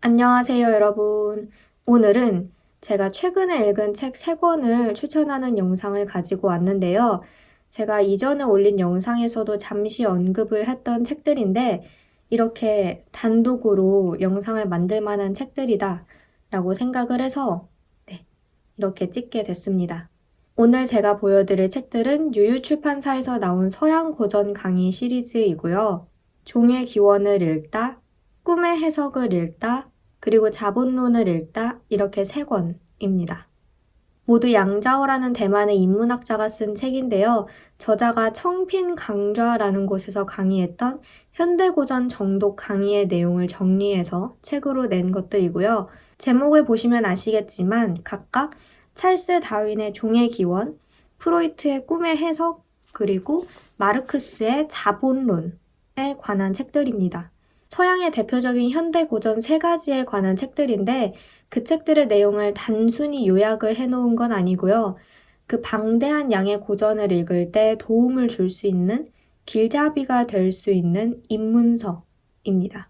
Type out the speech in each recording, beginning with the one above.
안녕하세요, 여러분. 오늘은 제가 최근에 읽은 책 3권을 추천하는 영상을 가지고 왔는데요. 제가 이전에 올린 영상에서도 잠시 언급을 했던 책들인데, 이렇게 단독으로 영상을 만들 만한 책들이다 라고 생각을 해서, 이렇게 찍게 됐습니다. 오늘 제가 보여드릴 책들은 유유출판사에서 나온 서양 고전 강의 시리즈이고요. 종의 기원을 읽다, 꿈의 해석을 읽다, 그리고 자본론을 읽다 이렇게 3권입니다. 모두 양자오라는 대만의 인문학자가 쓴 책인데요. 저자가 청핀 강좌라는 곳에서 강의했던 현대고전 정독 강의의 내용을 정리해서 책으로 낸 것들이고요. 제목을 보시면 아시겠지만 각각 찰스 다윈의 종의 기원, 프로이트의 꿈의 해석, 그리고 마르크스의 자본론에 관한 책들입니다. 서양의 대표적인 현대 고전 3가지에 관한 책들인데 그 책들의 내용을 단순히 요약을 해놓은 건 아니고요. 그 방대한 양의 고전을 읽을 때 도움을 줄 수 있는 길잡이가 될 수 있는 입문서입니다.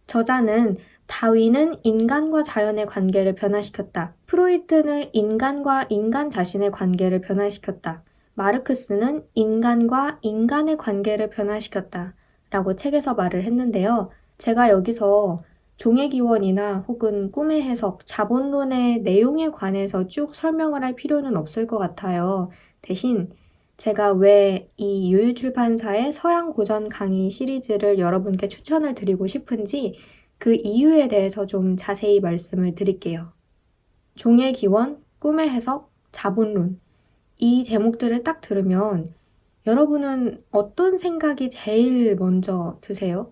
저자는 다윈은 인간과 자연의 관계를 변화시켰다. 프로이트는 인간과 인간 자신의 관계를 변화시켰다. 마르크스는 인간과 인간의 관계를 변화시켰다. 라고 책에서 말을 했는데요. 제가 여기서 종의 기원이나 혹은 꿈의 해석, 자본론의 내용에 관해서 쭉 설명을 할 필요는 없을 것 같아요. 대신 제가 왜 이 유유출판사의 서양 고전 강의 시리즈를 여러분께 추천을 드리고 싶은지 그 이유에 대해서 좀 자세히 말씀을 드릴게요. 종의 기원, 꿈의 해석, 자본론 이 제목들을 딱 들으면 여러분은 어떤 생각이 제일 먼저 드세요?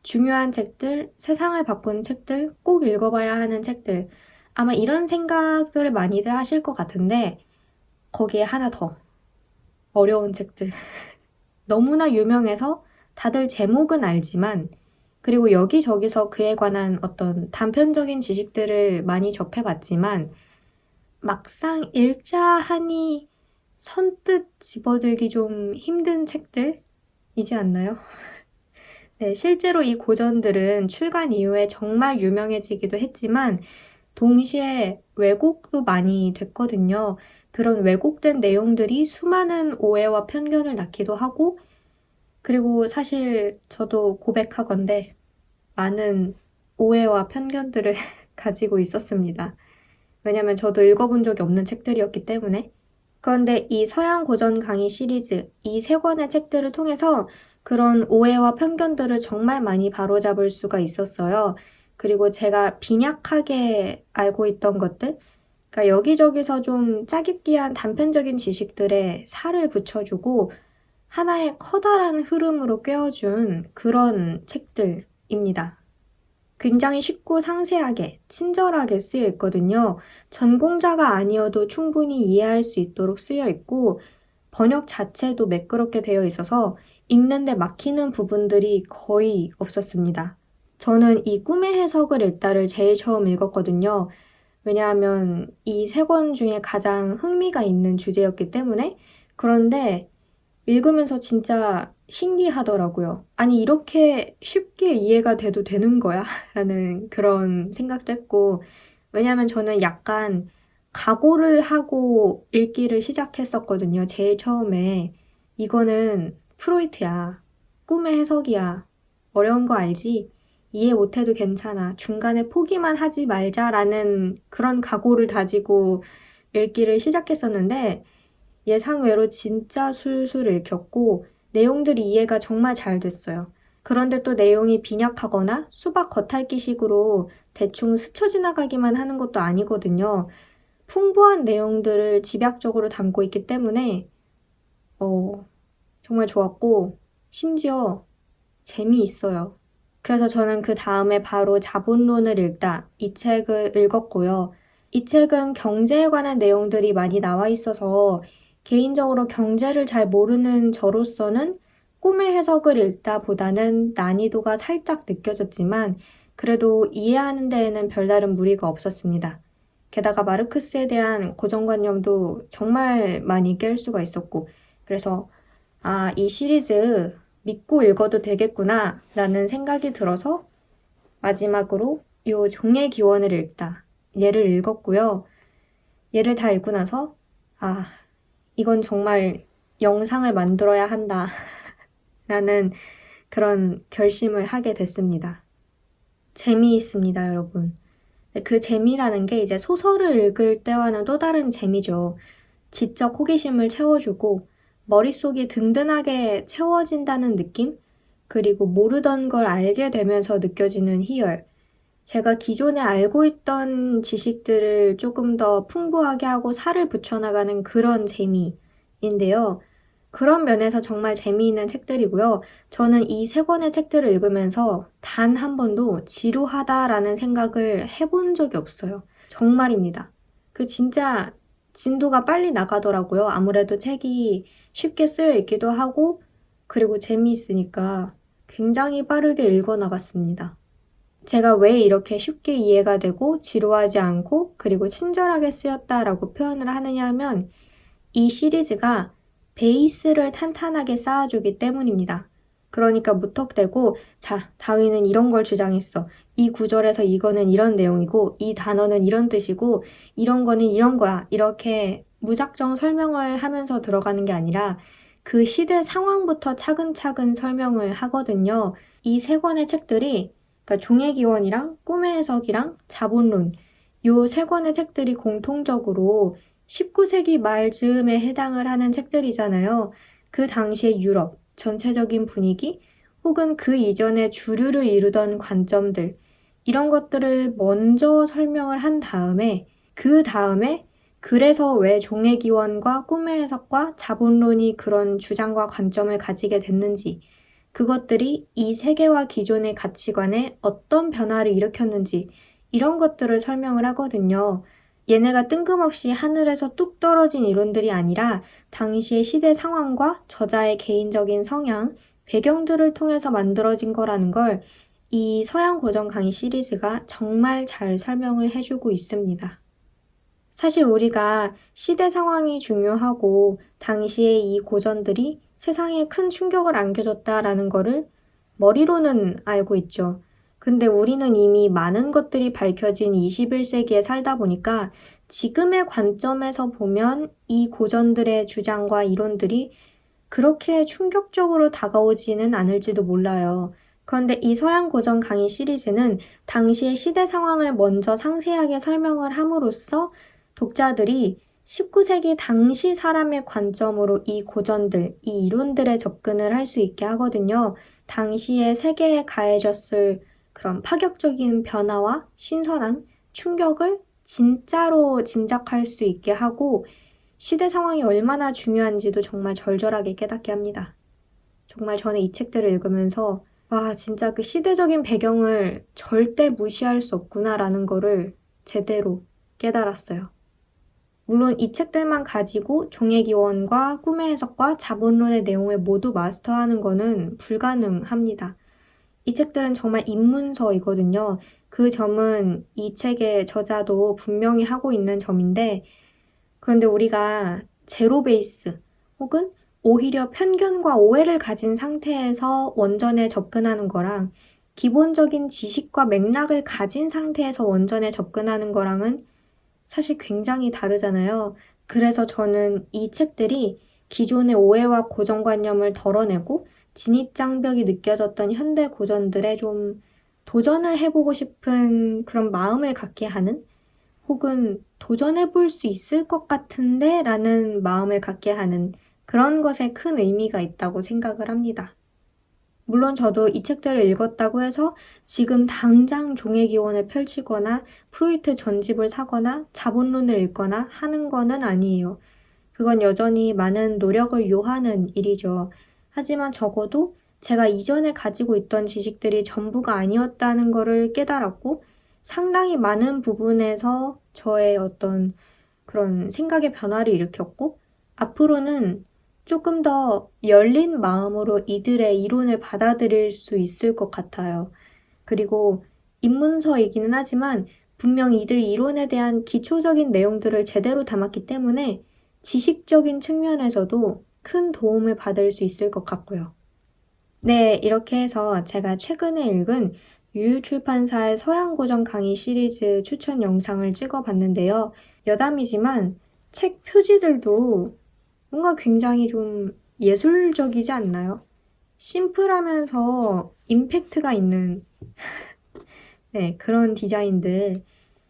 중요한 책들, 세상을 바꾼 책들, 꼭 읽어봐야 하는 책들 아마 이런 생각들을 많이들 하실 것 같은데 거기에 하나 더 어려운 책들 너무나 유명해서 다들 제목은 알지만 그리고 여기저기서 그에 관한 어떤 단편적인 지식들을 많이 접해봤지만 막상 읽자 하니 선뜻 집어들기 좀 힘든 책들이지 않나요? 네, 실제로 이 고전들은 출간 이후에 정말 유명해지기도 했지만 동시에 왜곡도 많이 됐거든요. 그런 왜곡된 내용들이 수많은 오해와 편견을 낳기도 하고 그리고 사실 저도 고백하건대 많은 오해와 편견들을 가지고 있었습니다. 왜냐면 저도 읽어본 적이 없는 책들이었기 때문에. 그런데 이 서양 고전 강의 시리즈, 이 3권의 책들을 통해서 그런 오해와 편견들을 정말 많이 바로잡을 수가 있었어요. 그리고 제가 빈약하게 알고 있던 것들, 그러니까 여기저기서 좀 짜깁기한 단편적인 지식들에 살을 붙여주고 하나의 커다란 흐름으로 꿰어준 그런 책들입니다. 굉장히 쉽고 상세하게, 친절하게 쓰여 있거든요. 전공자가 아니어도 충분히 이해할 수 있도록 쓰여 있고 번역 자체도 매끄럽게 되어 있어서 읽는데 막히는 부분들이 거의 없었습니다. 저는 이 꿈의 해석을 읽다를 제일 처음 읽었거든요. 왜냐하면 이 3권 중에 가장 흥미가 있는 주제였기 때문에. 그런데 읽으면서 진짜 신기하더라고요. 아니, 이렇게 쉽게 이해가 돼도 되는 거야? 라는 그런 생각도 했고, 왜냐면 저는 약간 각오를 하고 읽기를 시작했었거든요. 제일 처음에. 이거는 프로이트야. 꿈의 해석이야. 어려운 거 알지? 이해 못해도 괜찮아. 중간에 포기만 하지 말자라는 그런 각오를 다지고 읽기를 시작했었는데, 예상외로 진짜 술술 읽혔고 내용들이 이해가 정말 잘 됐어요. 그런데 또 내용이 빈약하거나 수박 겉핥기식으로 대충 스쳐 지나가기만 하는 것도 아니거든요. 풍부한 내용들을 집약적으로 담고 있기 때문에 정말 좋았고 심지어 재미있어요. 그래서 저는 그 다음에 바로 자본론을 읽다 이 책을 읽었고요. 이 책은 경제에 관한 내용들이 많이 나와 있어서 개인적으로 경제를 잘 모르는 저로서는 꿈의 해석을 읽다 보다는 난이도가 살짝 느껴졌지만 그래도 이해하는 데에는 별다른 무리가 없었습니다. 게다가 마르크스에 대한 고정관념도 정말 많이 깰 수가 있었고 그래서 이 시리즈 믿고 읽어도 되겠구나 라는 생각이 들어서 마지막으로 요 종의 기원을 읽다. 얘를 읽었고요. 얘를 다 읽고 나서 이건 정말 영상을 만들어야 한다 라는 그런 결심을 하게 됐습니다. 재미있습니다, 여러분. 그 재미라는 게 이제 소설을 읽을 때와는 또 다른 재미죠. 지적 호기심을 채워주고 머릿속이 든든하게 채워진다는 느낌? 그리고 모르던 걸 알게 되면서 느껴지는 희열. 제가 기존에 알고 있던 지식들을 조금 더 풍부하게 하고 살을 붙여나가는 그런 재미인데요. 그런 면에서 정말 재미있는 책들이고요. 저는 이 세 권의 책들을 읽으면서 단 한 번도 지루하다라는 생각을 해본 적이 없어요. 정말입니다. 진짜 진도가 빨리 나가더라고요. 아무래도 책이 쉽게 쓰여 있기도 하고, 그리고 재미있으니까 굉장히 빠르게 읽어나갔습니다. 제가 왜 이렇게 쉽게 이해가 되고 지루하지 않고 그리고 친절하게 쓰였다라고 표현을 하느냐 하면 이 시리즈가 베이스를 탄탄하게 쌓아주기 때문입니다. 그러니까 무턱대고 자, 다윈은 이런 걸 주장했어. 이 구절에서 이거는 이런 내용이고 이 단어는 이런 뜻이고 이런 거는 이런 거야. 이렇게 무작정 설명을 하면서 들어가는 게 아니라 그 시대 상황부터 차근차근 설명을 하거든요. 이 세 권의 책들이 그러니까 종의 기원이랑 꿈의 해석이랑 자본론 요 세 권의 책들이 공통적으로 19세기 말 즈음에 해당을 하는 책들이잖아요. 그 당시의 유럽 전체적인 분위기 혹은 그 이전에 주류를 이루던 관점들 이런 것들을 먼저 설명을 한 다음에 그 다음에 그래서 왜 종의 기원과 꿈의 해석과 자본론이 그런 주장과 관점을 가지게 됐는지 그것들이 이 세계와 기존의 가치관에 어떤 변화를 일으켰는지 이런 것들을 설명을 하거든요. 얘네가 뜬금없이 하늘에서 뚝 떨어진 이론들이 아니라 당시의 시대 상황과 저자의 개인적인 성향, 배경들을 통해서 만들어진 거라는 걸 이 서양 고전 강의 시리즈가 정말 잘 설명을 해주고 있습니다. 사실 우리가 시대 상황이 중요하고 당시의 이 고전들이 세상에 큰 충격을 안겨줬다라는 거를 머리로는 알고 있죠. 근데 우리는 이미 많은 것들이 밝혀진 21세기에 살다 보니까 지금의 관점에서 보면 이 고전들의 주장과 이론들이 그렇게 충격적으로 다가오지는 않을지도 몰라요. 그런데 이 서양 고전 강의 시리즈는 당시의 시대 상황을 먼저 상세하게 설명을 함으로써 독자들이 19세기 당시 사람의 관점으로 이 고전들, 이 이론들에 접근을 할 수 있게 하거든요. 당시의 세계에 가해졌을 그런 파격적인 변화와 신선함, 충격을 진짜로 짐작할 수 있게 하고 시대 상황이 얼마나 중요한지도 정말 절절하게 깨닫게 합니다. 정말 저는 이 책들을 읽으면서 와, 진짜 그 시대적인 배경을 절대 무시할 수 없구나라는 거를 제대로 깨달았어요. 물론 이 책들만 가지고 종의 기원과 꿈의 해석과 자본론의 내용을 모두 마스터하는 것은 불가능합니다. 이 책들은 정말 입문서이거든요. 그 점은 이 책의 저자도 분명히 하고 있는 점인데 그런데 우리가 제로 베이스 혹은 오히려 편견과 오해를 가진 상태에서 원전에 접근하는 거랑 기본적인 지식과 맥락을 가진 상태에서 원전에 접근하는 거랑은 사실 굉장히 다르잖아요. 그래서 저는 이 책들이 기존의 오해와 고정관념을 덜어내고 진입장벽이 느껴졌던 현대 고전들에 좀 도전을 해보고 싶은 그런 마음을 갖게 하는 혹은 도전해볼 수 있을 것 같은데 라는 마음을 갖게 하는 그런 것에 큰 의미가 있다고 생각을 합니다. 물론 저도 이 책들을 읽었다고 해서 지금 당장 종의 기원을 펼치거나 프로이트 전집을 사거나 자본론을 읽거나 하는 거는 아니에요. 그건 여전히 많은 노력을 요하는 일이죠. 하지만 적어도 제가 이전에 가지고 있던 지식들이 전부가 아니었다는 거를 깨달았고 상당히 많은 부분에서 저의 어떤 그런 생각의 변화를 일으켰고 앞으로는 조금 더 열린 마음으로 이들의 이론을 받아들일 수 있을 것 같아요. 그리고 입문서이기는 하지만 분명 이들 이론에 대한 기초적인 내용들을 제대로 담았기 때문에 지식적인 측면에서도 큰 도움을 받을 수 있을 것 같고요. 네, 이렇게 해서 제가 최근에 읽은 유유출판사의 서양고전 강의 시리즈 추천 영상을 찍어봤는데요. 여담이지만 책 표지들도 뭔가 굉장히 좀 예술적이지 않나요? 심플하면서 임팩트가 있는 네, 그런 디자인들.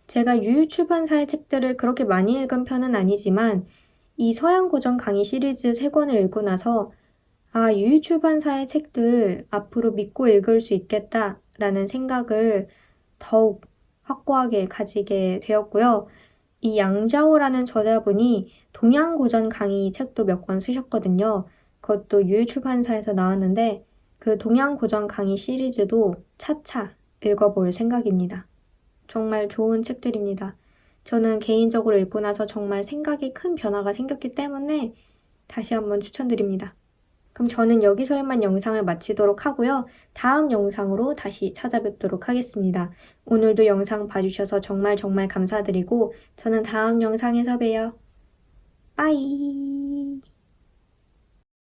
제가 유유출판사의 책들을 그렇게 많이 읽은 편은 아니지만 이 서양고전 강의 시리즈 3권을 읽고 나서 유유출판사의 책들 앞으로 믿고 읽을 수 있겠다라는 생각을 더욱 확고하게 가지게 되었고요. 이 양자오라는 저자분이 동양고전 강의 책도 몇 권 쓰셨거든요. 그것도 유유출판사에서 나왔는데 그 동양고전 강의 시리즈도 차차 읽어볼 생각입니다. 정말 좋은 책들입니다. 저는 개인적으로 읽고 나서 정말 생각이 큰 변화가 생겼기 때문에 다시 한번 추천드립니다. 그럼 저는 여기서만 영상을 마치도록 하고요. 다음 영상으로 다시 찾아뵙도록 하겠습니다. 오늘도 영상 봐주셔서 정말 감사드리고 저는 다음 영상에서 봬요. 빠이!